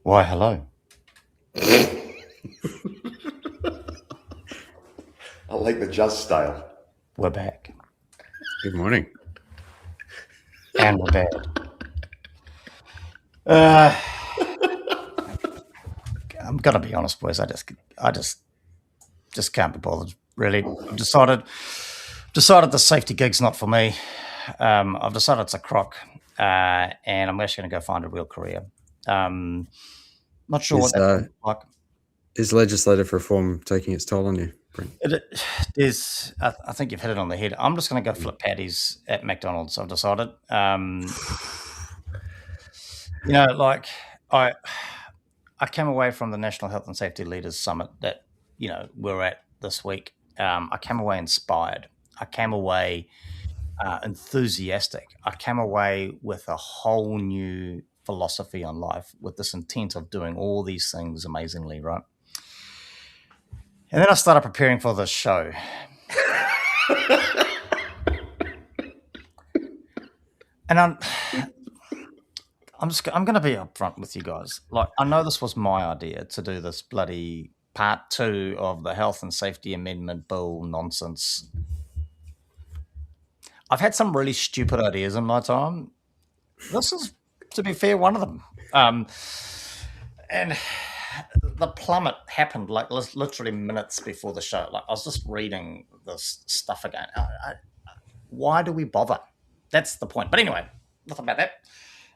Why, hello. I like the jazz style. We're back. Good morning. And we're bad. I'm gonna be honest, boys. I just can't be bothered. Really, I've decided the safety gig's not for me. I've decided it's a crock, and I'm actually going to go find a real career. Not sure what that looks like. Is legislative reform taking its toll on you, Brent? I think you've hit it on the head. I'm just going to go flip patties at McDonald's. I've decided. I came away from the National Health and Safety Leaders Summit that we're at this week. I came away inspired. I came away enthusiastic. I came away with a whole new philosophy on life, with this intent of doing all these things amazingly, right? And then I started preparing for this show. And I'm going to be upfront with you guys. Like, I know this was my idea to do this bloody part 2 of the Health and Safety Amendment Bill nonsense. I've had some really stupid ideas in my time. This is, to be fair, one of them. And the plummet happened like literally minutes before the show. Like, I was just reading this stuff again. Why do we bother? That's the point. But anyway, nothing about that.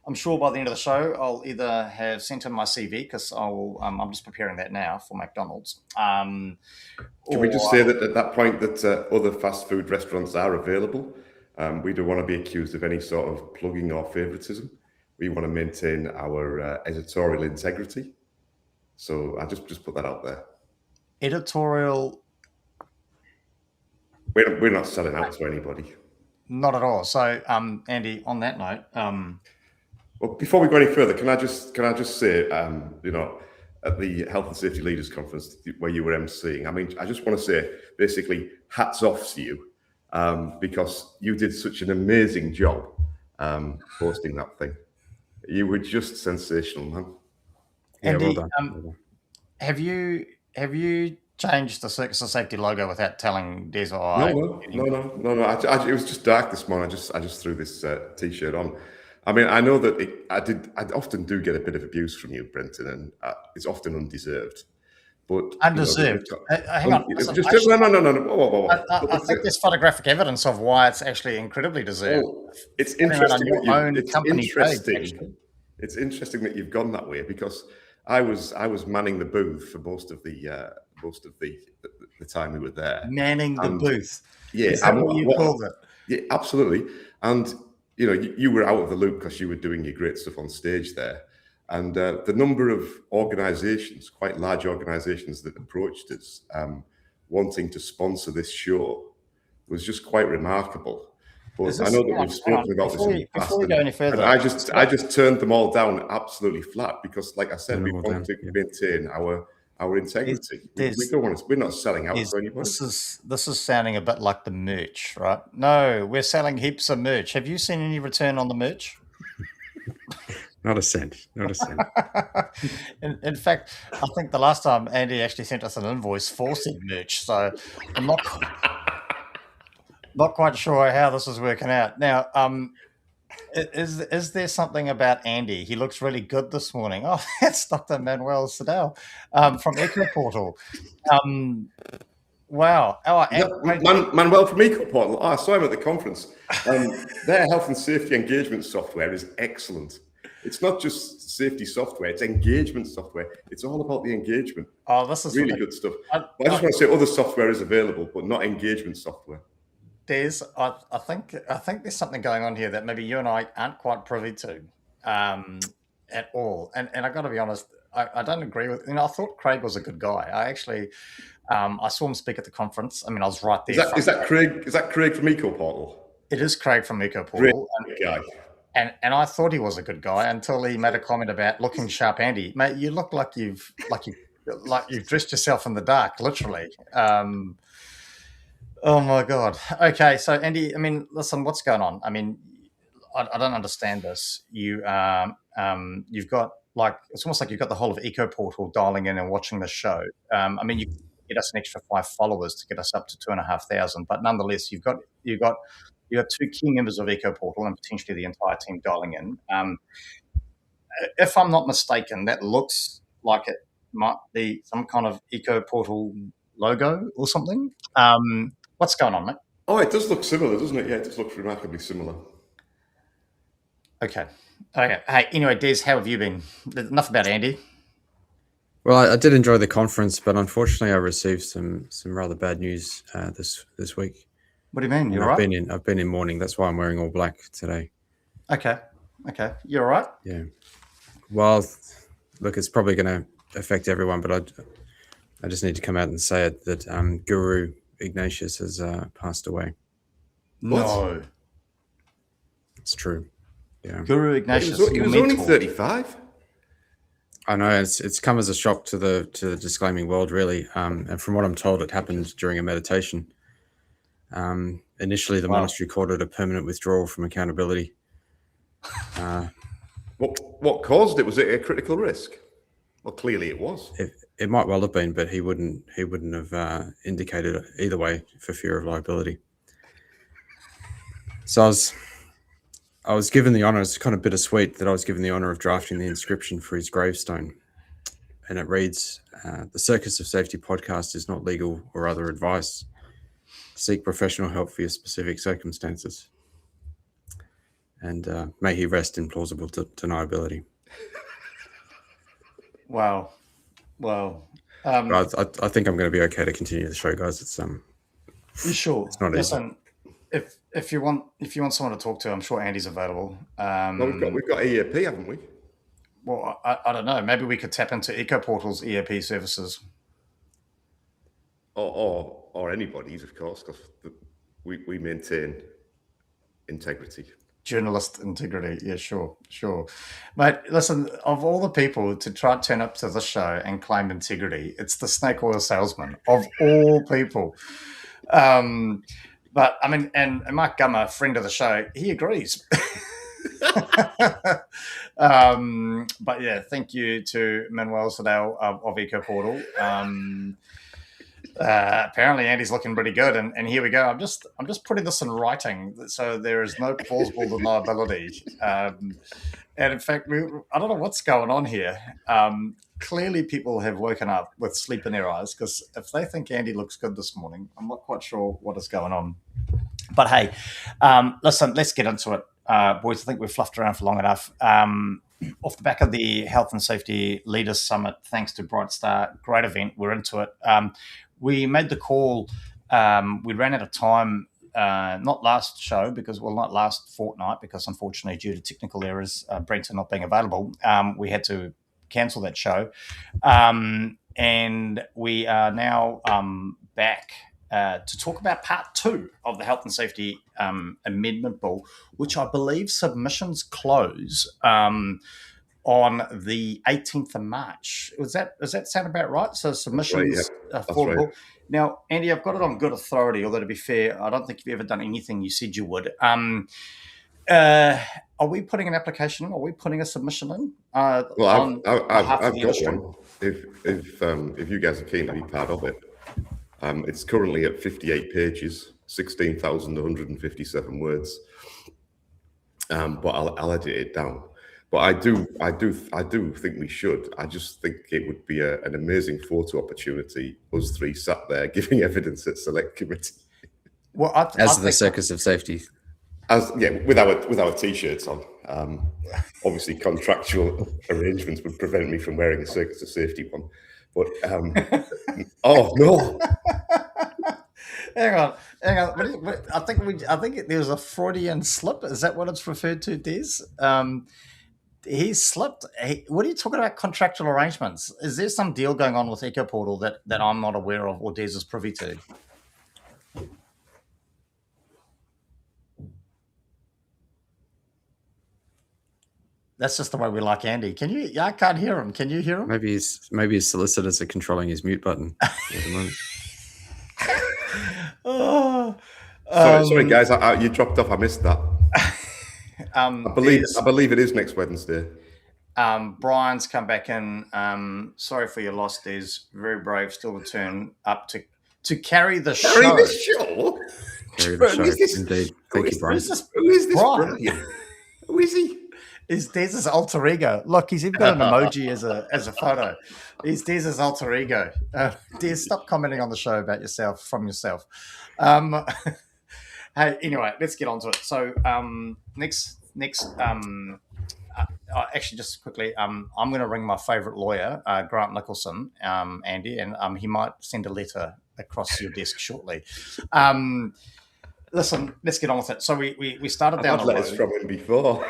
I'm sure by the end of the show, I'll either have sent in my CV, because I'm just preparing that now for McDonald's. Can we just say that at that point that other fast food restaurants are available? We don't want to be accused of any sort of plugging or favoritism. We want to maintain our editorial integrity. So I just put that out there. Editorial. We're not selling out to anybody. Not at all. So, Andy, on that note, well, before we go any further, can I just say, at the Health and Safety Leaders Conference where you were emceeing, I mean, I just want to say, basically, hats off to you, because you did such an amazing job hosting that thing. You were just sensational, man. Andy, yeah, well done. Have you changed the Circus of Safety logo without telling Des or No. It was just dark this morning. I just threw this T-shirt on. I mean, I know that I often do get a bit of abuse from you, Brenton, and it's often undeserved. But undeserved. Hang on. No. Whoa. I think there's photographic evidence of why it's actually incredibly deserved. Oh, it's interesting. It's interesting that you've gone that way, because I was manning the booth for most of the time we were there. Manning the booth. Yeah, is that what you called it? Yeah, absolutely. And you were out of the loop because you were doing your great stuff on stage there. And the number of organisations, quite large organisations, that approached us wanting to sponsor this show was just quite remarkable. But I know that we've spoken about this in the past. Before we go any further, I just turned them all down absolutely flat, because, like I said, we want to maintain our integrity. We're not selling out to anybody. This is sounding a bit like the merch, right? No, we're selling heaps of merch. Have you seen any return on the merch? Not a cent. In fact, I think the last time Andy actually sent us an invoice for said merch, so I'm not quite sure how this is working out. Now, is there something about Andy? He looks really good this morning. Oh, that's Dr. Manuel Sadell from EcoPortal. Wow. Manuel from EcoPortal. I saw him at the conference. Their health and safety engagement software is excellent. It's not just safety software, it's engagement software. It's all about the engagement. Oh, this is really good stuff. I just want to say other software is available, but not engagement software. Des, I think there's something going on here that maybe you and I aren't quite privy to at all. And I got to be honest, I don't agree with. I thought Craig was a good guy. I actually I saw him speak at the conference. I mean, I was right there. Is that Craig? Is that Craig from EcoPortal? It is Craig from EcoPortal. Great guy. And I thought he was a good guy until he made a comment about looking sharp. Andy, mate, you look like you've dressed yourself in the dark, literally. Oh my God. Okay, so Andy, I mean, listen, what's going on? I mean, I don't understand this. You've got it's almost like you've got the whole of Eco Portal dialing in and watching the show. I mean, you get us an extra 5 followers to get us up to 2,500, but nonetheless, you've got two key members of Eco Portal and potentially the entire team dialing in. If I'm not mistaken, that looks like it might be some kind of Eco Portal logo or something. What's going on, mate? Oh, it does look similar, doesn't it? Yeah, it does look remarkably similar. Okay. Hey, anyway, Des, how have you been? Enough about Andy. Well, I did enjoy the conference, but unfortunately, I received some rather bad news this week. What do you mean? You're I've right? been in mourning. That's why I'm wearing all black today. Okay. You're all right? Yeah. Well, look, it's probably going to affect everyone, but I just need to come out and say it that Guru Ignatius has passed away. No. It's true. Yeah. Guru Ignatius. He was only 35. I know it's come as a shock to the disclaiming world, really. And from what I'm told, it happened during a meditation. Initially, the monastery called it a permanent withdrawal from accountability. What caused it? Was it a critical risk? Well, clearly it was. It might well have been, but he wouldn't have indicated it either way for fear of liability. So I was given the honor. It's kind of bittersweet that I was given the honor of drafting the inscription for his gravestone, and it reads: "The Circus of Safety podcast is not legal or other advice. Seek professional help for your specific circumstances." And may he rest in plausible deniability. Wow. I think I'm going to be okay to continue the show, guys. It's You sure? It's not Listen, if you want someone to talk to, I'm sure Andy's available. Well, we've got EAP, haven't we? Well, I don't know. Maybe we could tap into Eco Portal's EAP services. Or anybody's, of course, because we maintain integrity. Journalist integrity. Yeah, sure. Mate, listen, of all the people to try to turn up to the show and claim integrity, it's the snake oil salesman of all people. But I mean, and Mark Gummer, friend of the show, he agrees. But yeah, thank you to Manuel Sadell of Eco Portal. Apparently Andy's looking pretty good, and here we go. I'm just putting this in writing, so there is no plausible deniability. And in fact, I don't know what's going on here. Clearly, people have woken up with sleep in their eyes, because if they think Andy looks good this morning, I'm not quite sure what is going on. But hey, listen, let's get into it, boys. I think we've fluffed around for long enough. Off the back of the Health and Safety Leaders Summit, thanks to Bright Star, great event. We're into it. We made the call. We ran out of time, not last fortnight, because unfortunately, due to technical errors, Brenton not being available, we had to cancel that show. And we are now back to talk about part 2 of the Health and Safety Amendment Bill, which I believe submissions close on the 18th of March. Does that sound about right? So submissions for the bill. Now, Andy, I've got it on good authority, although to be fair, I don't think you've ever done anything you said you would. Are we putting an application in? Are we putting a submission in? I've got one. If you guys are keen to be part of it. It's currently at 58 pages, 16,157 words. But I'll edit it down. But I do think we should. I just think it would be an amazing photo opportunity. Us three sat there giving evidence at select committee. Well, as the Circus of Safety. With our t-shirts on. Obviously, contractual arrangements would prevent me from wearing a Circus of Safety one. But oh no. Hang on. I think there's a Freudian slip. Is that what it's referred to, Des? He slipped. What are you talking about? Contractual arrangements? Is there some deal going on with Eco Portal that I'm not aware of, or Des is privy to? That's just the way we like Andy. Can you? I can't hear him. Can you hear him? Maybe his solicitors are controlling his mute button at the moment. Sorry, guys. You dropped off. I missed that. I believe it is next Wednesday. Brian's come back in. Sorry for your loss, Des. Very brave, still to turn up to carry the show. Carry the show? Carry the show, indeed. Thank you, Brian. Who is this Brian? Brian? Who is he? Is Des's alter ego. Look, he's even got an emoji as a photo. He's Des's alter ego. Des, stop commenting on the show about yourself from yourself. Hey, anyway, let's get on to it. So next actually, just quickly, I'm going to ring my favourite lawyer, Grant Nicholson, Andy, and he might send a letter across your desk shortly. Listen, let's get on with it. So we started down the road. I've had letters from him before.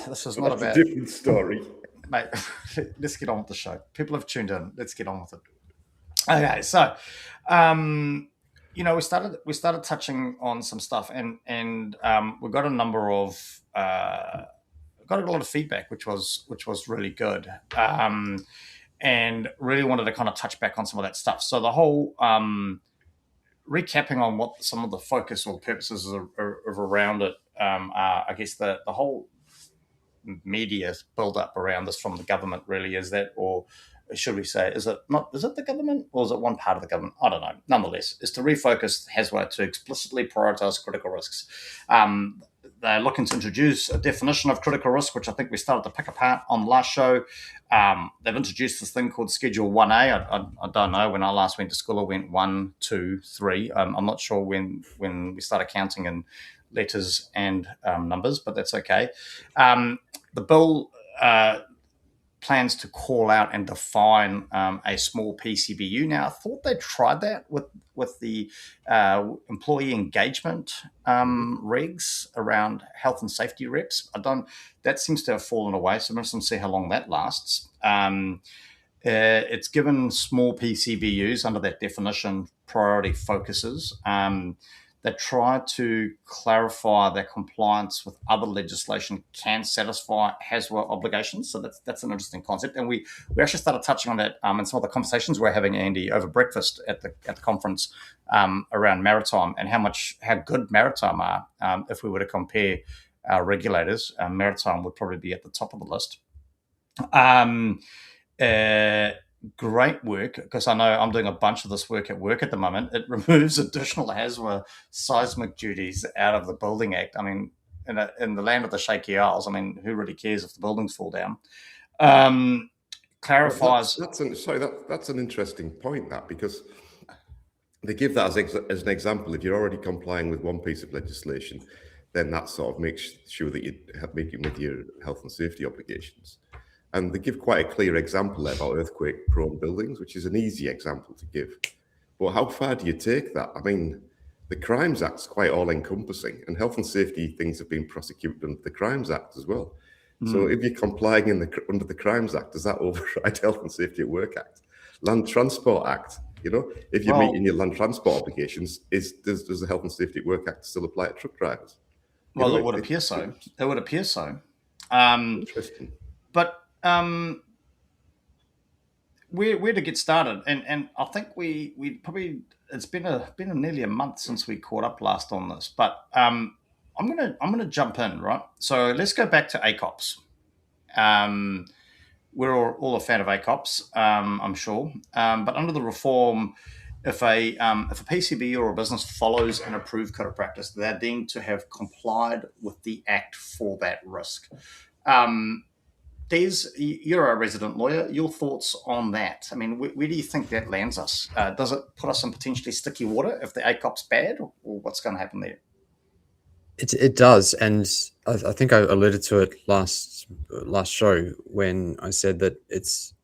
This is not about... That's a different story. Mate, let's get on with the show. People have tuned in. Let's get on with it. Okay, so... we started touching on some stuff, and we got a number of got a lot of feedback, which was really good, and really wanted to kind of touch back on some of that stuff. So the whole recapping on what some of the focus or purposes of around it are, I guess the whole media build up around this from the government really is that, or should we say, is it the government or is it one part of the government? I don't know. Nonetheless, is to refocus HASWA to explicitly prioritise critical risks. They're looking to introduce a definition of critical risk, which I think we started to pick apart on the last show. They've introduced this thing called Schedule 1A. I don't know. When I last went to school, I went 1, 2, 3. I'm not sure when we started counting in letters and numbers, but that's okay. The bill plans to call out and define a small PCBU. Now, I thought they tried that with the employee engagement regs around health and safety reps. That seems to have fallen away, so I'm interested to see how long that lasts. It's given small PCBUs under that definition priority focuses. They try to clarify that compliance with other legislation can satisfy HASWA obligations. So that's an interesting concept. And we actually started touching on that in some of the conversations we're having, Andy, over breakfast at the conference around maritime and how good maritime are. If we were to compare our regulators, maritime would probably be at the top of the list. Great work, because I know I'm doing a bunch of this work at work at the moment. It removes additional HASWA seismic duties out of the Building Act. I mean, in the land of the Shaky Isles, I mean, who really cares if the buildings fall down? Clarifies... That's an interesting point, that, because they give that as an example. If you're already complying with one piece of legislation, then that sort of makes sure that you make it with your health and safety obligations. And they give quite a clear example there about earthquake-prone buildings, which is an easy example to give. But how far do you take that? I mean, the Crimes Act's quite all-encompassing, and health and safety things have been prosecuted under the Crimes Act as well. So if you're complying under the Crimes Act, does that override Health and Safety at Work Act? Land Transport Act, if you're meeting your land transport obligations, does the Health and Safety at Work Act still apply to truck drivers? Well, it would appear so. It would appear so. Interesting. But where to get started, and I think we probably, it's been nearly a month since we caught up last on this, but I'm gonna jump in, right? So let's go back to ACOPs. We're all a fan of ACOPs, I'm sure, but under the reform, if a PCB or a business follows an approved code of practice, they're deemed to have complied with the Act for that risk. Des, you're a resident lawyer. Your thoughts on that? I mean, where do you think that lands us? Does it put us in potentially sticky water if the ACOP's bad, or what's going to happen there? It does, and I think I alluded to it last show when I said that it's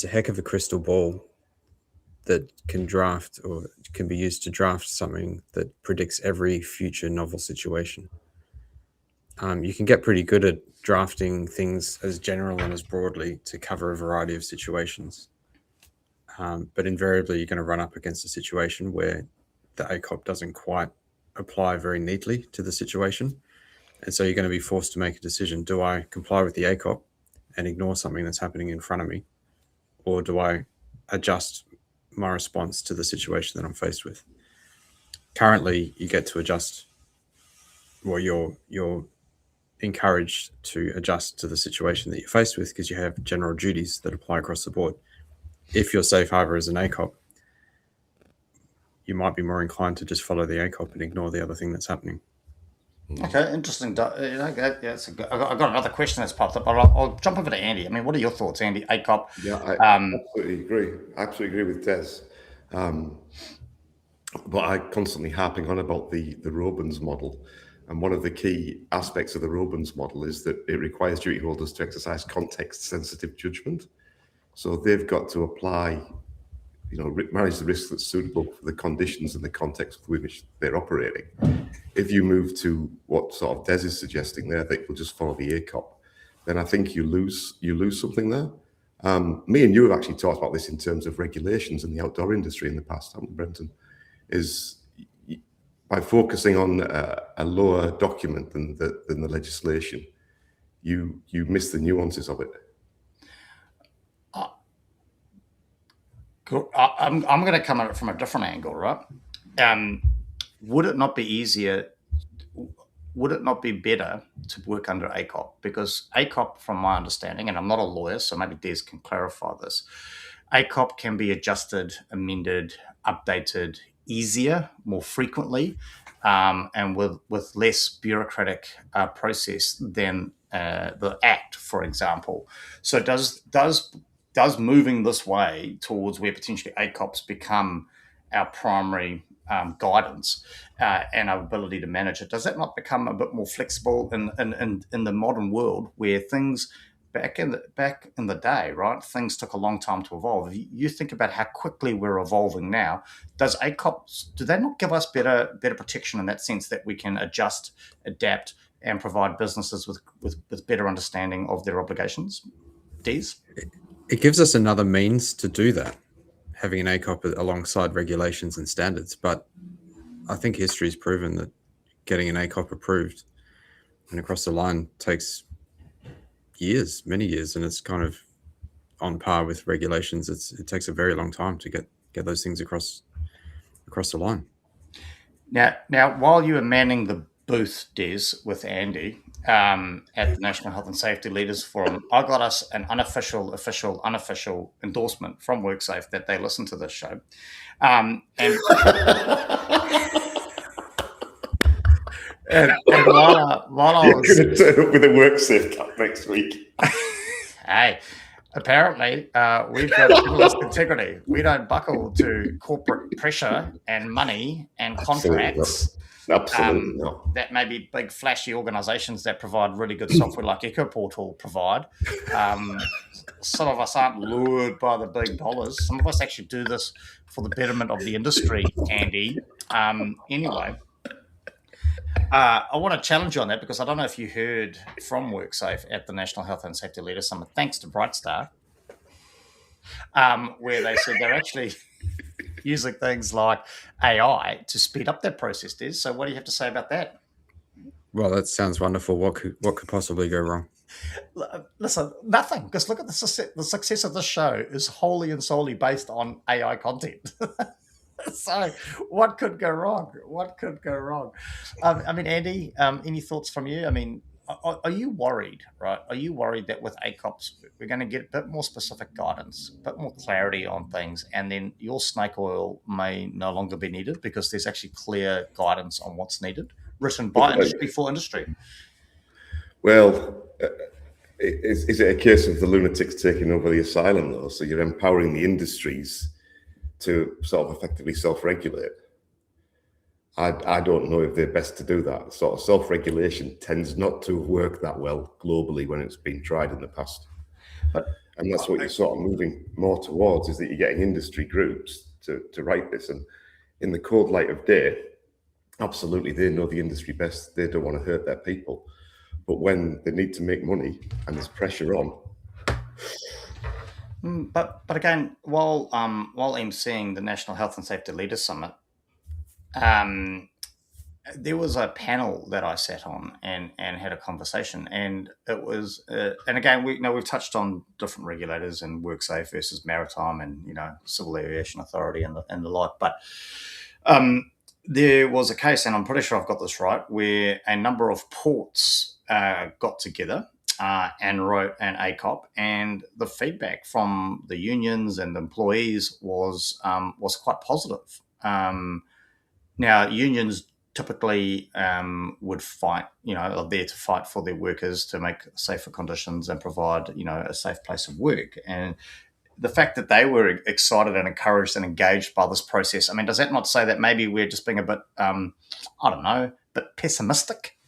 a heck of a crystal ball that can draft or can be used to draft something that predicts every future novel situation. You can get pretty good at drafting things as general and as broadly to cover a variety of situations. But invariably, you're going to run up against a situation where the ACOP doesn't quite apply very neatly to the situation. And so you're going to be forced to make a decision. Do I comply with the ACOP and ignore something that's happening in front of me? Or do I adjust my response to the situation that I'm faced with? Currently, you get to adjust your encouraged to adjust to the situation that you're faced with because you have general duties that apply across the board. If your safe harbor is an ACOP, you might be more inclined to just follow the ACOP and ignore the other thing that's happening. Okay, interesting. I've got another question that's popped up, but I'll jump over to Andy. I mean, what are your thoughts, Andy? ACOP. Yeah, I absolutely agree. I absolutely agree with Des. But I constantly harping on about the Robins model. And one of the key aspects of the Robins model is that it requires duty holders to exercise context-sensitive judgment. So they've got to apply, manage the risk that's suitable for the conditions and the context with which they're operating. If you move to what sort of Des is suggesting there, that we'll just follow the ACOP, then I think you lose something there. Me and you have actually talked about this in terms of regulations in the outdoor industry in the past, haven't we, Brenton? Is by focusing on a lower document than the legislation, you miss the nuances of it. I'm going to come at it from a different angle, right? Would it not be easier? Would it not be better to work under ACOP? Because ACOP, from my understanding, and I'm not a lawyer, so maybe Des can clarify this, ACOP can be adjusted, amended, updated easier, more frequently, and with less bureaucratic process than the Act, for example. So does moving this way towards where potentially ACOPs become our primary guidance and our ability to manage it, does that not become a bit more flexible in the modern world where things back in the day, right? Things took a long time to evolve. You think about how quickly we're evolving now. Does ACOPs, do they not give us better protection in that sense that we can adjust, adapt, and provide businesses with better understanding of their obligations? Des? It gives us another means to do that, having an ACOP alongside regulations and standards. But I think history has proven that getting an ACOP approved and across the line takes years, many years, and it's kind of on par with regulations. It takes a very long time to get those things across the line. Now, while you were manning the booth, Des, with Andy at the National Health and Safety Leaders Forum, I got us an unofficial endorsement from WorkSafe that they listen to this show, and while I was going to turn up with a WorkSafe cap next week. Hey, apparently we've got journalistic integrity. We don't buckle to corporate pressure and money and contracts. Absolutely not. That may be big flashy organizations that provide really good software like EcoPortal provide. Some of us aren't lured by the big dollars. Some of us actually do this for the betterment of the industry, Andy. Anyway, I want to challenge you on that because I don't know if you heard from WorkSafe at the National Health and Safety Leaders Summit, thanks to Brightstar, where they said they're actually using things like AI to speed up that process, Des. So what do you have to say about that? Well, that sounds wonderful. What could possibly go wrong? Listen, nothing. Because look at the success of this show is wholly and solely based on AI content. So what could go wrong? I mean, Andy, any thoughts from you? I mean, are you worried, right? Are you worried that with ACOPs, we're going to get a bit more specific guidance, a bit more clarity on things, and then your snake oil may no longer be needed because there's actually clear guidance on what's needed, written by industry for industry? Well, is it a case of the lunatics taking over the asylum, though? So you're empowering the industries to sort of effectively self-regulate. I don't know if they're best to do that. Sort of self-regulation tends not to work that well globally when it's been tried in the past. And that's what you're sort of moving more towards, is that you're getting industry groups to write this. And in the cold light of day, absolutely, they know the industry best. They don't want to hurt their people. But when they need to make money and there's pressure on. But again, while emceeing the National Health and Safety Leaders Summit, there was a panel that I sat on and had a conversation, and it was and again we've touched on different regulators and WorkSafe versus maritime and Civil Aviation Authority and the like, but there was a case, and I'm pretty sure I've got this right, where a number of ports got together and wrote an ACOP, and the feedback from the unions and the employees was quite positive. Now, unions typically would fight, are there to fight for their workers to make safer conditions and provide, a safe place of work. And the fact that they were excited and encouraged and engaged by this process, I mean, does that not say that maybe we're just being a bit, I don't know, a bit pessimistic?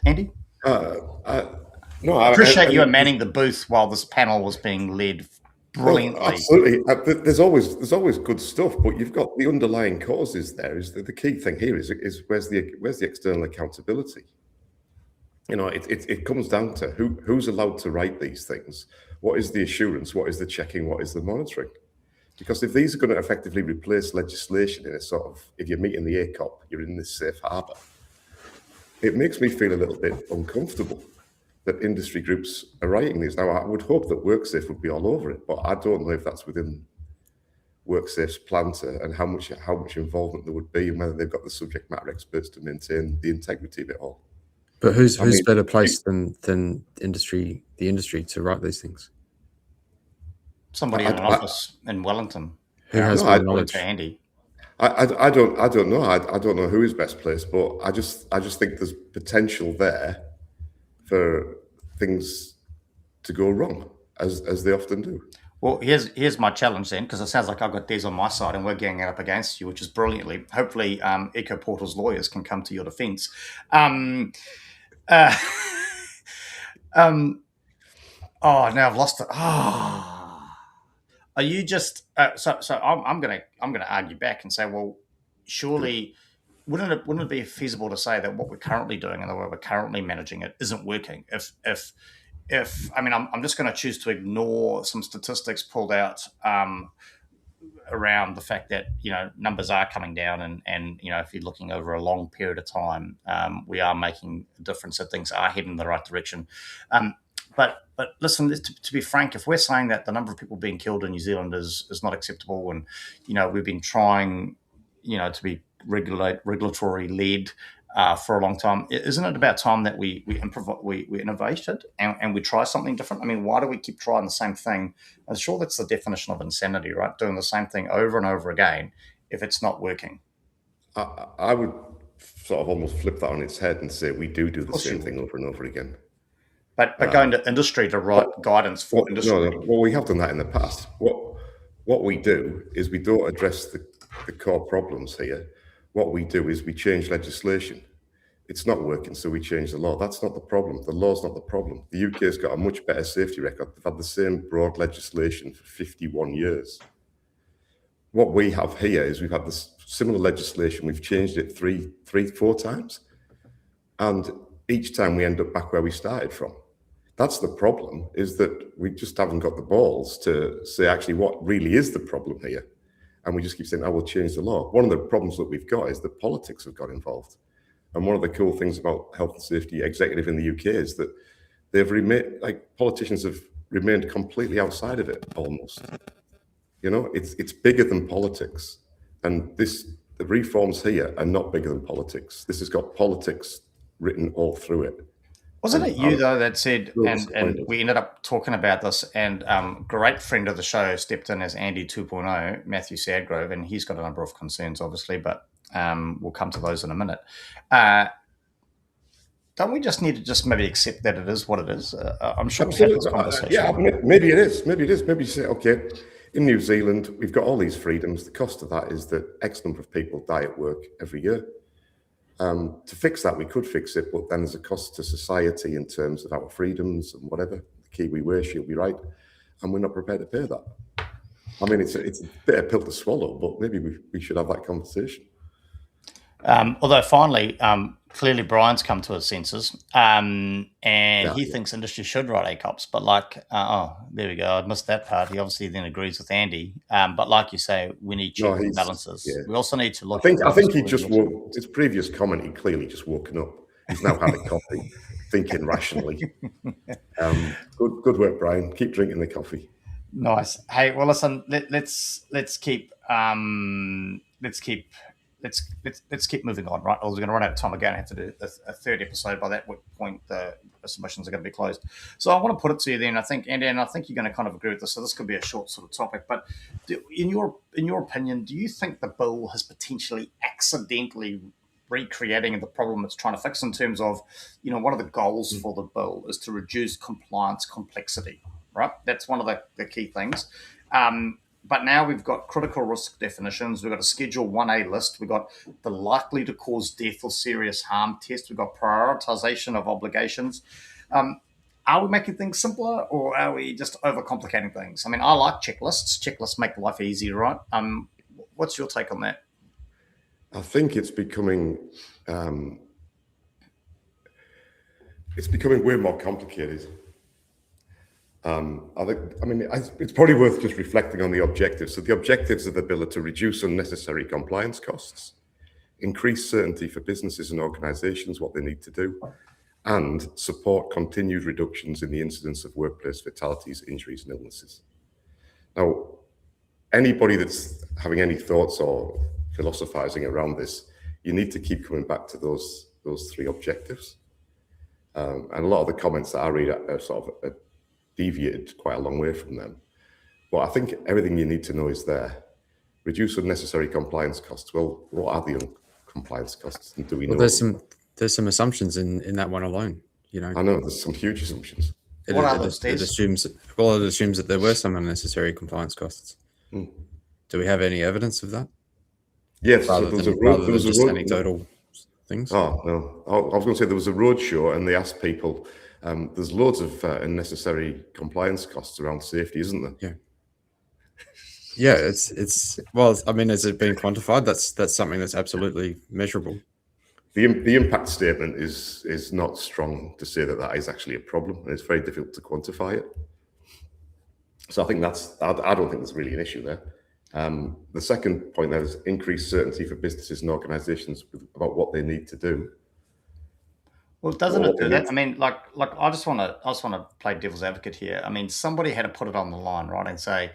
Andy? No, I appreciate you manning the booth while this panel was being led brilliantly. Well, absolutely. There's always good stuff, but you've got the underlying causes there. Is the key thing here is where's the external accountability? It comes down to who's allowed to write these things. What is the assurance? What is the checking? What is the monitoring? Because if these are going to effectively replace legislation in a sort of, if you're meeting the ACOP, you're in this safe harbour, it makes me feel a little bit uncomfortable that industry groups are writing these. Now, I would hope that WorkSafe would be all over it, but I don't know if that's within WorkSafe's plan and how much involvement there would be, and whether they've got the subject matter experts to maintain the integrity of it all. But who's better placed than the industry to write these things? Somebody in an office in Wellington. Who has more knowledge? Andy. I don't know. I don't know who is best placed, but I just think there's potential there for things to go wrong, as they often do. Well, here's my challenge then, because it sounds like I've got Des on my side and we're ganging up against you, which is brilliantly. Hopefully, EcoPortal's lawyers can come to your defence. Oh, now I've lost it. Oh, are you just so? I'm gonna argue back and say, well, surely wouldn't it be feasible to say that what we're currently doing and the way we're currently managing it isn't working? If I mean, I'm just going to choose to ignore some statistics pulled out around the fact that numbers are coming down, and if you're looking over a long period of time, we are making a difference, that things are heading in the right direction. But listen, to be frank, if we're saying that the number of people being killed in New Zealand is not acceptable, and we've been trying to be regulatory led for a long time, isn't it about time that we innovated and we try something different? I mean, why do we keep trying the same thing? I'm sure that's the definition of insanity, right? Doing the same thing over and over again if it's not working. I would sort of almost flip that on its head and say we do the same thing over and over again. But going to industry to write guidance for industry. No, well, we have done that in the past. What we do is we don't address the core problems here. What we do is we change legislation. It's not working, so we change the law. That's not the problem. The law's not the problem. The UK's got a much better safety record. They've had the same broad legislation for 51 years. What we have here is we've had this similar legislation. We've changed it three, 4 times. And each time we end up back where we started from. That's the problem, is that we just haven't got the balls to say actually what really is the problem here. And we just keep saying, we'll change the law. One of the problems that we've got is that politics have got involved. And one of the cool things about health and safety executive in the UK is that they've remained, politicians have remained completely outside of it almost. It's bigger than politics. And the reforms here are not bigger than politics. This has got politics written all through it. Wasn't it you, though, that said, and we ended up talking about this, and great friend of the show stepped in as Andy 2.0, Matthew Sadgrove, and he's got a number of concerns, obviously, but we'll come to those in a minute. Don't we just need to just maybe accept that it is what it is? I'm sure we've had this conversation. Yeah, maybe it is. Maybe you say, okay, in New Zealand, we've got all these freedoms. The cost of that is that X number of people die at work every year. To fix that, we could fix it, but then there's a cost to society in terms of our freedoms and whatever. The Kiwi way, she'll be right, and we're not prepared to pay that. I mean, it's a bit of a pill to swallow, but maybe we should have that conversation. Although finally, clearly Brian's come to his senses, and he thinks industry should write ACOPs, but there we go. I missed that part. He obviously then agrees with Andy. But like you say, we need checks and balances. Yeah. We also need to look. I think he just woke. His previous comment, he clearly just woken up. He's now had a coffee, thinking rationally. Good work, Brian. Keep drinking the coffee. Nice. Hey, well, listen. Let's keep let's keep moving on, right? I was going to run out of time again. I have to do a third episode. By that point, the submissions are going to be closed. So I want to put it to you then. I think, Andy, and I think you're going to kind of agree with this. So this could be a short sort of topic. But in your opinion, do you think the bill has potentially accidentally recreating the problem it's trying to fix in terms of, one of the goals for the bill is to reduce compliance complexity, right? That's one of the key things. But now we've got critical risk definitions. We've got a Schedule 1A list. We've got the likely to cause death or serious harm test. We've got prioritization of obligations. Are we making things simpler, or are we just overcomplicating things? I mean, I like checklists. Checklists make life easier, right? What's your take on that? I think it's becoming way more complicated. It's probably worth just reflecting on the objectives. So the objectives of the bill are to reduce unnecessary compliance costs, increase certainty for businesses and organizations, what they need to do, and support continued reductions in the incidence of workplace fatalities, injuries, and illnesses. Now, anybody that's having any thoughts or philosophizing around this, you need to keep coming back to those three objectives. And a lot of the comments that I read are sort of deviated quite a long way from them. But I think everything you need to know is there. Reduce unnecessary compliance costs. Well, what are the compliance costs, and do we know? There's some assumptions in that one alone. I know there's some huge assumptions. It assumes that there were some unnecessary compliance costs. Do we have any evidence of that? Yes, rather than just anecdotal things. Oh no, I was going to say there was a roadshow, and they asked people. There's loads of unnecessary compliance costs around safety, isn't there? Yeah. It's well. I mean, has it been quantified? That's something that's absolutely measurable. The impact statement is not strong to say that is actually a problem, and it's very difficult to quantify it. So I think I don't think there's really an issue there. The second point there is increased certainty for businesses and organizations about what they need to do. Well, doesn't it do that? I mean, like I just want to play devil's advocate here. I mean, somebody had to put it on the line, right, and say,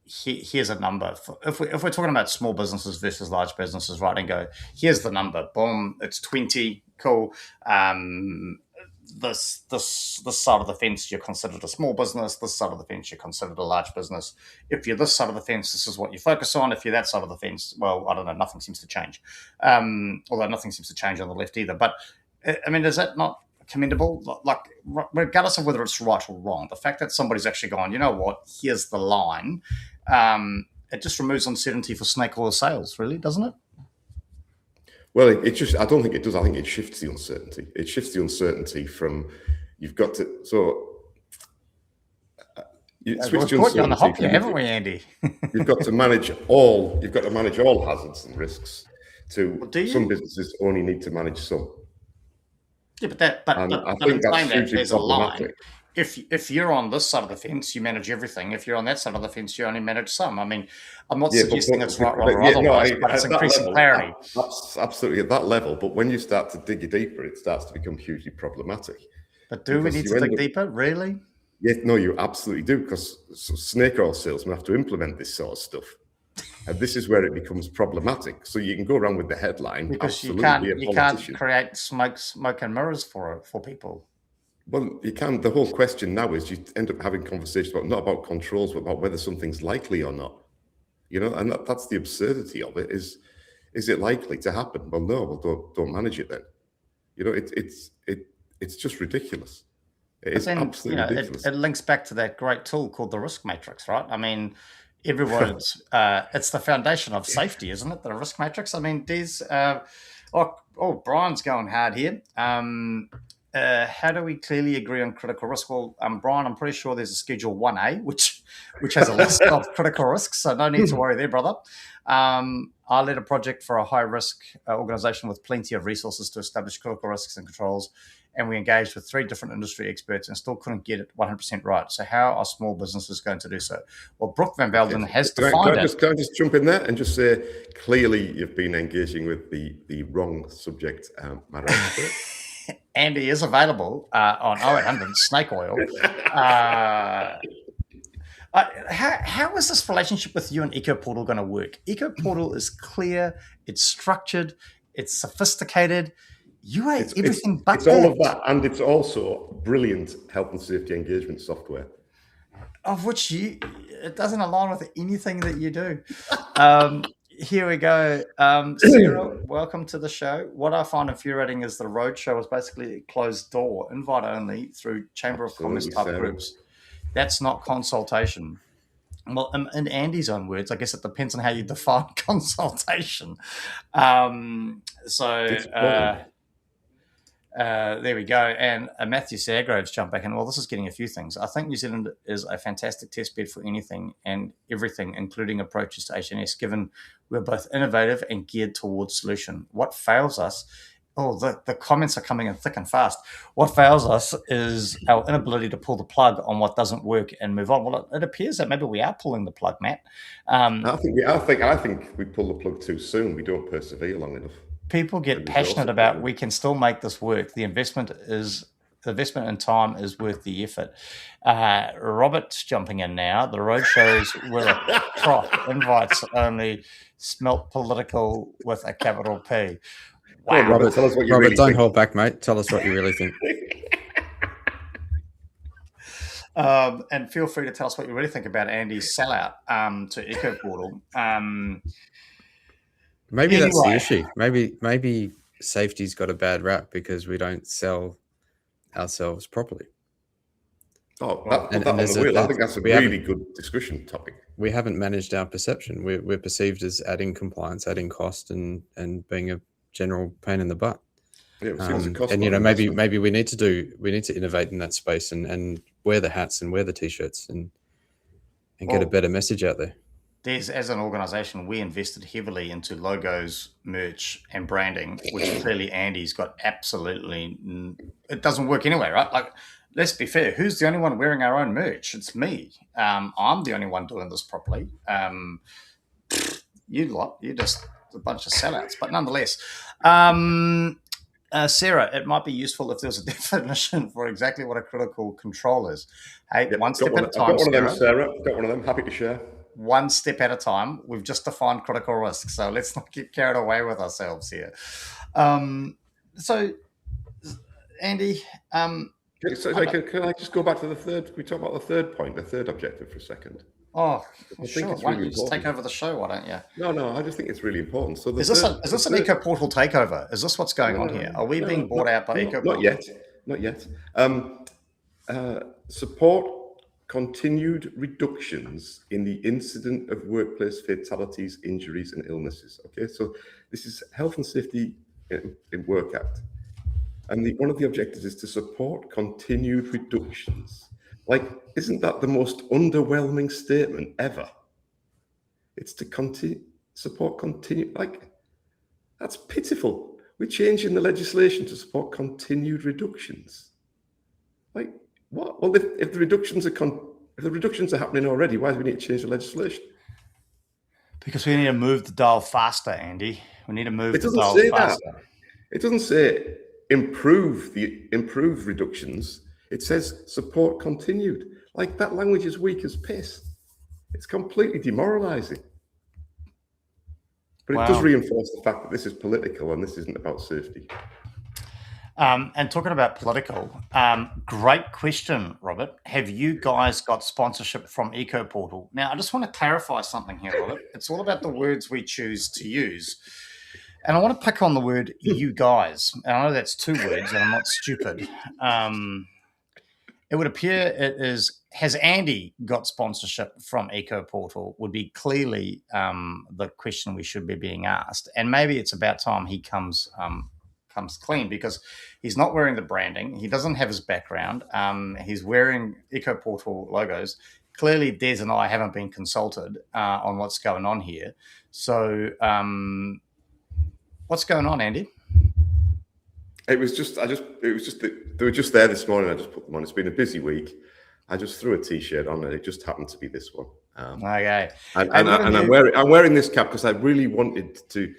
here's a number. If we're talking about small businesses versus large businesses, right, and go, here's the number. Boom, it's 20. Cool. This side of the fence, you're considered a small business. This side of the fence, you're considered a large business. If you're this side of the fence, this is what you focus on. If you're that side of the fence, well, I don't know, nothing seems to change. Although nothing seems to change on the left either. But, I mean, is that not commendable? Like, regardless of whether it's right or wrong, the fact that somebody's actually gone, you know what, here's the line, it just removes uncertainty for snake oil sales, really, doesn't it? Well, I don't think it does. I think it shifts the uncertainty. It shifts the uncertainty from you've got to, so you switch to uncertainty. On the hop here, haven't we, Andy? You've got to manage all hazards and risks. Some businesses only need to manage some. Yeah, but I think that's hugely problematic. If you're on this side of the fence, you manage everything. If you're on that side of the fence, you only manage some. I mean, I'm not suggesting it's right or otherwise, but it's increasing clarity. Absolutely at that level. But when you start to dig deeper, it starts to become hugely problematic. But do we need to dig deeper? Really? Yeah, no, you absolutely do, because snake oil salesmen have to implement this sort of stuff. And this is where it becomes problematic. So you can go around with the headline. Because you can't create smoke and mirrors for people. Well, you can. The whole question now is you end up having conversations not about controls, but about whether something's likely or not. And that's the absurdity of it. Is it likely to happen? Well, no. Well, don't manage it then. It's just ridiculous. It's absolutely ridiculous. It links back to that great tool called the risk matrix, right? I mean, everyone's it's the foundation of safety, isn't it? The risk matrix. I mean, Brian's going hard here. How do we clearly agree on critical risk? Well, Brian, I'm pretty sure there's a Schedule 1A, which has a list of critical risks, so no need to worry there, brother. I led a project for a high-risk organization with plenty of resources to establish critical risks and controls, and we engaged with 3 different industry experts and still couldn't get it 100% right. So how are small businesses going to do so? Well, Brooke Van Velden has defined it. Can I just jump in there and just say, clearly you've been engaging with the wrong subject matter expert. Andy is available on 0800 Snake Oil. How is this relationship with you and EcoPortal going to work? EcoPortal is clear, it's structured, it's sophisticated. You ain't everything but it's all of that, and it's also brilliant health and safety engagement software. Of which it doesn't align with anything that you do. Here we go. Sarah, welcome to the show. What I find infuriating is the roadshow is basically a closed door, invite only through Chamber of Commerce type groups. That's not consultation. Well, in Andy's own words, I guess it depends on how you define consultation. There we go. And Matthew Sagroves jumped back in. Well, this is getting a few things. I think New Zealand is a fantastic test bed for anything and everything, including approaches to HNS, given we're both innovative and geared towards solution. What fails us, the comments are coming in thick and fast. What fails us is our inability to pull the plug on what doesn't work and move on. Well, it appears that maybe we are pulling the plug, Matt. I think we pull the plug too soon. We don't persevere long enough. People get passionate about we can still make this work. The investment in time is worth the effort. Robert's jumping in now. The road shows were a prop. Invites only, smelt political with a capital P. Wow. Well, Robert, tell us what you Robert, really don't think. hold back, mate. Tell us what you really think. And feel free to tell us what you really think about Andy's sellout to EcoPortal. Maybe that's the issue. Maybe safety's got a bad rap because we don't sell ourselves properly. I think that's a really good discussion topic. We haven't managed our perception. We're perceived as adding compliance, adding cost, and being a general pain in the butt. Yeah, maybe we need to innovate in that space and wear the hats and wear the t-shirts and get a better message out there. As an organization, we invested heavily into logos, merch, and branding, which clearly Andy's got absolutely. It doesn't work anyway, right? Like, let's be fair. Who's the only one wearing our own merch? It's me. I'm the only one doing this properly. You're just a bunch of sellouts, but nonetheless. Sarah, it might be useful if there's a definition for exactly what a critical control is. Hey, one step at a time. I've got one of them, Sarah. I've got one of them. Happy to share. One step at a time. We've just defined critical risk, so let's not get carried away with ourselves here. So, Andy, can I just go back to the third? Can we talk about the third point, the third objective for a second? Oh, sure. Why don't you just take over the show? Why don't you? No. I just think it's really important. So, is this an EcoPortal takeover? Is this what's going on here? Are we being bought out by EcoPortal? Not yet. Support continued reductions in the incident of workplace fatalities, injuries, and illnesses. Okay, so this is Health and Safety in Work Act, and one of the objectives is to support continued reductions. Like, isn't that the most underwhelming statement ever? It's to support continue. Like, that's pitiful. We're changing the legislation to support continued reductions. Like, what? Well, if the reductions are happening already, why do we need to change the legislation? Because we need to move the dial faster, Andy. We need to move the dial faster. It doesn't say that. It doesn't say improve reductions. It says support continued. Like, that language is weak as piss. It's completely demoralizing. But it does reinforce the fact that this is political and this isn't about safety. And talking about political, great question, Robert. Have you guys got sponsorship from EcoPortal? Now, I just want to clarify something here, Robert. It's all about the words we choose to use. And I want to pick on the word you guys. And I know that's two words, and I'm not stupid. It would appear it is, has Andy got sponsorship from EcoPortal would be clearly the question we should be being asked. And maybe it's about time he comes clean, because he's not wearing the branding. He doesn't have his background. He's wearing EcoPortal logos. Clearly, Des and I haven't been consulted on what's going on here. So what's going on, Andy? They were just there this morning. I just put them on. It's been a busy week. I just threw a t-shirt on, and it just happened to be this one. Okay. And I'm wearing this cap because I really wanted to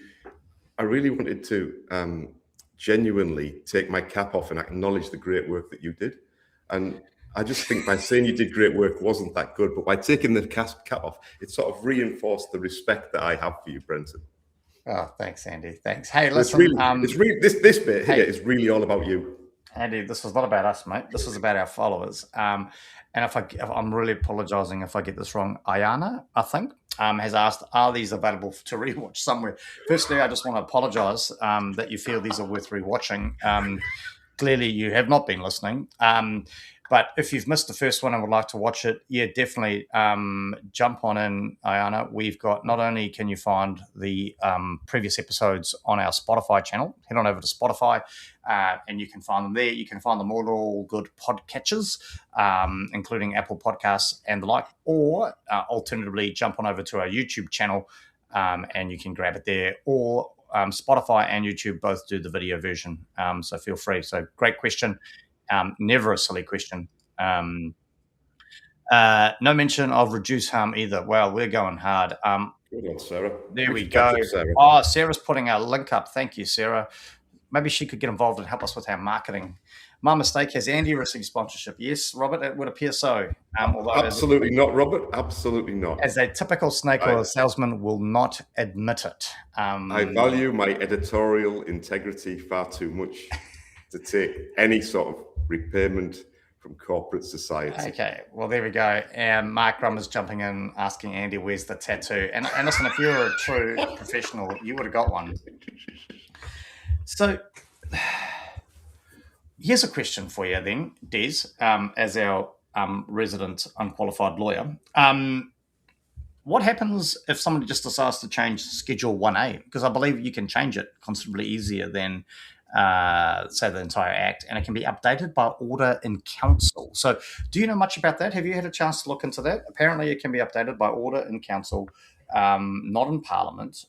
genuinely take my cap off and acknowledge the great work that you did. And I just think by saying you did great work wasn't that good, but by taking the cap off, it sort of reinforced the respect that I have for you, Brenton. Oh, thanks, Andy. Thanks. Hey, So listen. it's really this bit here is really all about you. Andy, this is not about us, mate. This is about our followers. And if I'm really apologising if I get this wrong, Ayana, I think, has asked, are these available to rewatch somewhere? Firstly, I just want to apologise that you feel these are worth rewatching. Clearly, you have not been listening. But if you've missed the first one and would like to watch it, yeah, definitely jump on in, Ayana. We've got, not only can you find the previous episodes on our Spotify channel, head on over to Spotify and you can find them there. You can find them all good podcatchers, including Apple Podcasts and the like, or alternatively, jump on over to our YouTube channel and you can grab it there, or Spotify and YouTube both do the video version. So feel free. So great question. Never a silly question. No mention of reduce harm either. Well, we're going hard. Good on, Sarah. There we go. Sarah. Oh, Sarah's putting our link up. Thank you, Sarah. Maybe she could get involved and help us with our marketing. My mistake. Has Andy received sponsorship? Yes, Robert, it would appear so. Absolutely not, Robert. Absolutely not. As a typical snake oil salesman will not admit it. I value my editorial integrity far too much to take any sort of repayment from corporate society. Okay, well, there we go. And Mark Rum is jumping in, asking Andy, where's the tattoo? And listen, if you were a true professional, you would have got one. So here's a question for you then, Des, as our resident unqualified lawyer. What happens if somebody just decides to change Schedule 1A? Because I believe you can change it considerably easier than say the entire act, and it can be updated by order in council. So do you know much about that? Have you had a chance to look into that? Apparently it can be updated by order in council, not in parliament.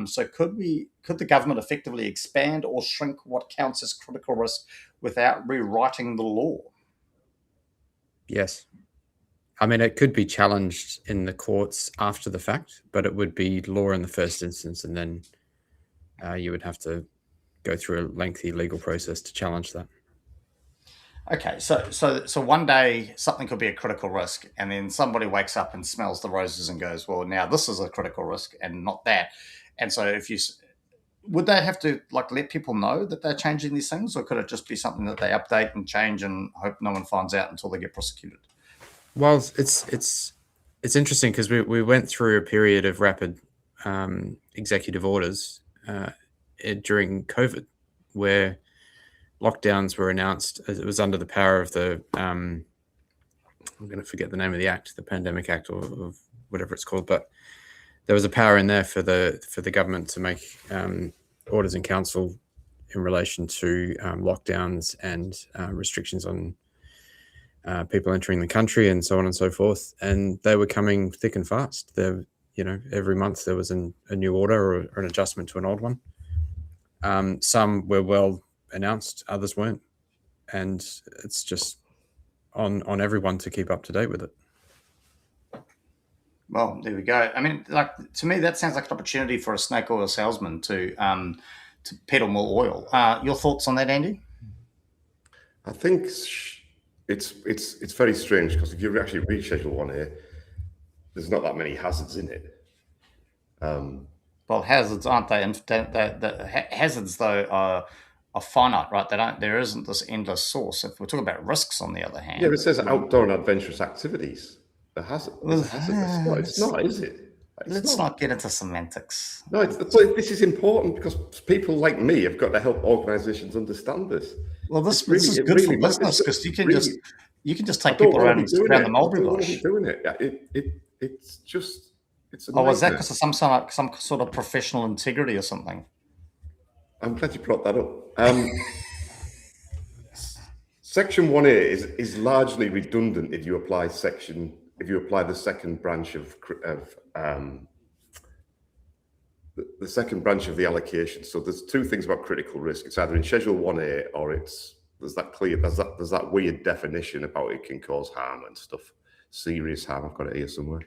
So could the government effectively expand or shrink what counts as critical risk without rewriting the law? Yes. I mean, it could be challenged in the courts after the fact, but it would be law in the first instance, and then you would have to go through a lengthy legal process to challenge that. Okay, so one day something could be a critical risk, and then somebody wakes up and smells the roses and goes, well, now this is a critical risk and not that. And so would they have to let people know that they're changing these things, or could it just be something that they update and change and hope no one finds out until they get prosecuted? Well, it's interesting because we went through a period of rapid executive orders during COVID, where lockdowns were announced. It was under the power of the I'm going to forget the name of the act, the Pandemic Act, or whatever it's called, but there was a power in there for the government to make orders in council in relation to lockdowns and restrictions on people entering the country and so on and so forth. And they were coming thick and fast. Every month there was a new order or an adjustment to an old one. Some were well announced, others weren't, and it's just on everyone to keep up to date with it. Well, there we go. I mean, to me, that sounds like an opportunity for a snake oil salesman to peddle more oil. Your thoughts on that, Andy? I think it's very strange, because if you actually read Schedule 1A, there's not that many hazards in it. Well, hazards aren't they? The hazards, though, are finite, right? There isn't this endless source. If we're talking about risks, on the other hand, yeah, it says outdoor and adventurous activities. A hazard. It's not, is it? Let's not get into semantics. No, this is important because people like me have got to help organisations understand this. Well, this is good for business, because you can just take people around the mulberry bush. Doing it. It's just. It's is that because of some sort of professional integrity or something? I'm glad you brought that up. Section 1A is largely redundant if you apply the second branch of the second branch of the allocation. So there's two things about critical risk. It's either in Schedule 1A or there's that weird definition about it can cause harm and stuff, serious harm. I've got it here somewhere.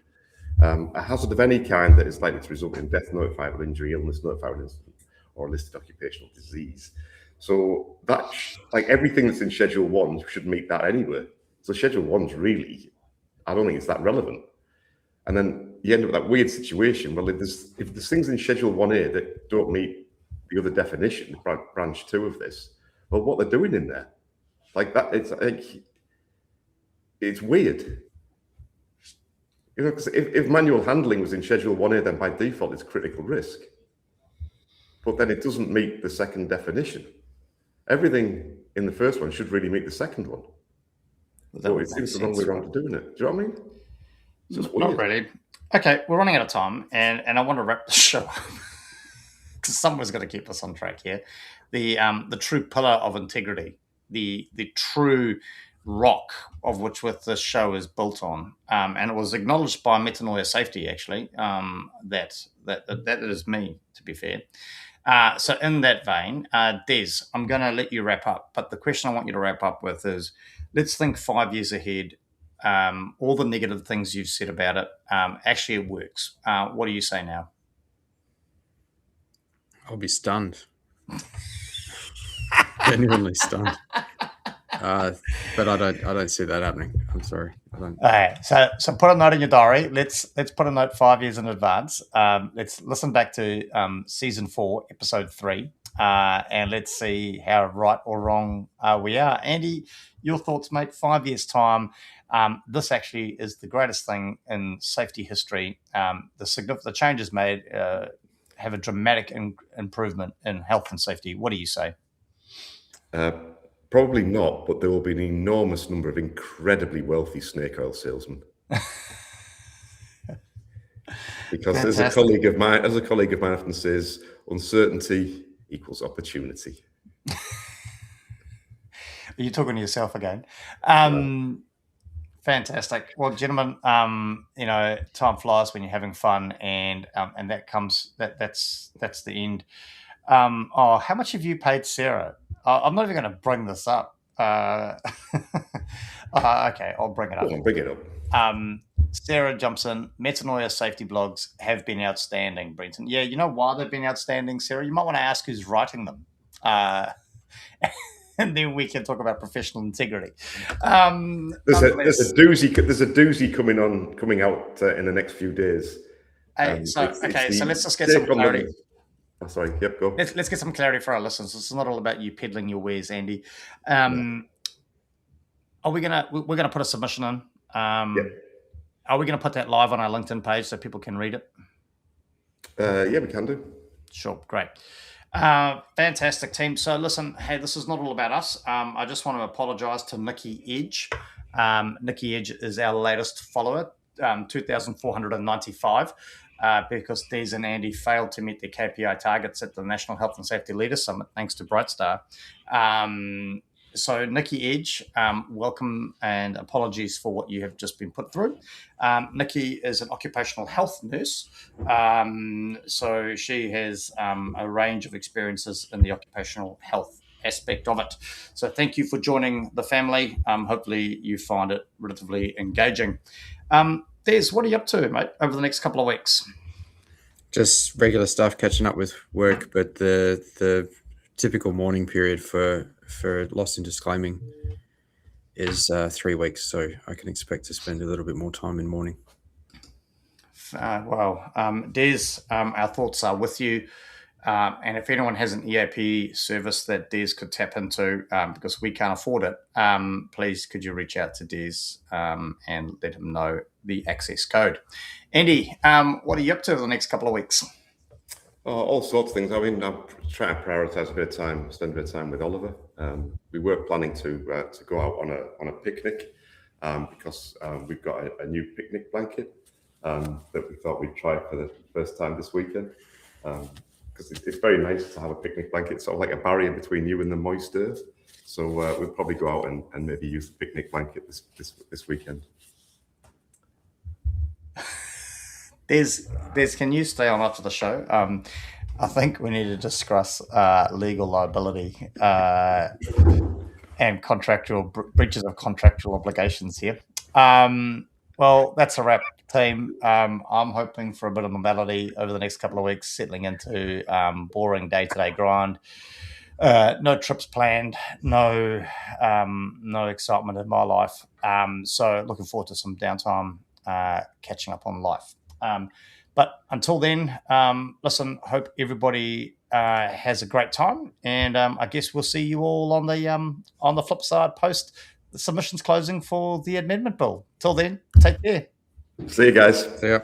A hazard of any kind that is likely to result in death, notifiable injury, illness, notifiable incident, or listed occupational disease. So that, everything that's in Schedule 1 should meet that anyway. So Schedule 1's really, I don't think it's that relevant. And then you end up with that weird situation. Well, if there's things in Schedule 1A that don't meet the other definition, branch 2 of this, well, what they're doing in there, like that, it's weird. Because if manual handling was in Schedule 1A, then by default it's critical risk. But then it doesn't meet the second definition. Everything in the first one should really meet the second one. So it seems the wrong way around to doing it. Do you know what I mean? It's just weird. Not really. Okay, we're running out of time, and I want to wrap the show up because someone's got to keep us on track here. The true pillar of integrity, the true rock of which this show is built on, and it was acknowledged by Metanoia Safety actually. That is me, to be fair. So in that vein, Des, I'm going to let you wrap up, but the question I want you to wrap up with is, let's think 5 years ahead. All the negative things you've said about it, actually it works. What do you say now? I'll be stunned. Genuinely stunned. But I don't see that happening. I'm sorry. I don't. All right, so put a note in your diary. Let's put a note 5 years in advance. Let's listen back to season 4, episode 3, and let's see how right or wrong we are. Andy, your thoughts, mate? 5 years' time. This actually is the greatest thing in safety history. The changes made have a dramatic improvement in health and safety. What do you say? Probably not, but there will be an enormous number of incredibly wealthy snake oil salesmen. Because as a colleague of mine often says, uncertainty equals opportunity. Are you talking to yourself again? Fantastic. Well, gentlemen, time flies when you're having fun, and that's the end. How much have you paid Sarah? I'm not even going to bring this up. Okay, I'll bring it up. Bring it up. Sarah jumps in. Metanoia Safety blogs have been outstanding, Brenton. Yeah, you know why they've been outstanding, Sarah? You might want to ask who's writing them. And then we can talk about professional integrity. There's a doozy coming out in the next few days. So let's just get some clarity. Sorry, yep, go. Let's get some clarity for our listeners. It's not all about you peddling your wares, Andy. We're gonna put a submission in. Yep. Are we gonna put that live on our LinkedIn page so people can read it? Yeah, we can do. Sure, great. Fantastic, team. So listen, hey, this is not all about us. I just want to apologize to Nikki Edge. Nikki Edge is our latest follower, 2,495. Because Des and Andy failed to meet their KPI targets at the National Health and Safety Leaders Summit, thanks to Brightstar. So Nikki Edge, welcome and apologies for what you have just been put through. Nikki is an occupational health nurse. So she has a range of experiences in the occupational health aspect of it. So thank you for joining the family. Hopefully you find it relatively engaging. Des, what are you up to, mate, over the next couple of weeks? Just regular stuff, catching up with work, but the typical morning period for lost in disclaiming is 3 weeks, so I can expect to spend a little bit more time in morning. Des, our thoughts are with you. And if anyone has an EAP service that Des could tap into, because we can't afford it, please could you reach out to Des and let him know the access code. Andy, what are you up to over the next couple of weeks? All sorts of things. I mean, I'm trying to prioritize spend a bit of time with Oliver. We were planning to go out on a picnic because we've got a new picnic blanket that we thought we'd try for the first time this weekend. Because it's very nice to have a picnic blanket, sort of like a barrier between you and the moist earth. So we'll probably go out and maybe use the picnic blanket this weekend. Des, can you stay on after the show? I think we need to discuss legal liability and contractual breaches of contractual obligations here. Well, that's a wrap, team. I'm hoping for a bit of normality over the next couple of weeks, settling into boring day-to-day grind. No trips planned, no excitement in my life. So looking forward to some downtime, catching up on life. But until then, listen, hope everybody has a great time, and I guess we'll see you all on the flip side post the submissions closing for the amendment bill. Till then, take care. See you guys. See ya.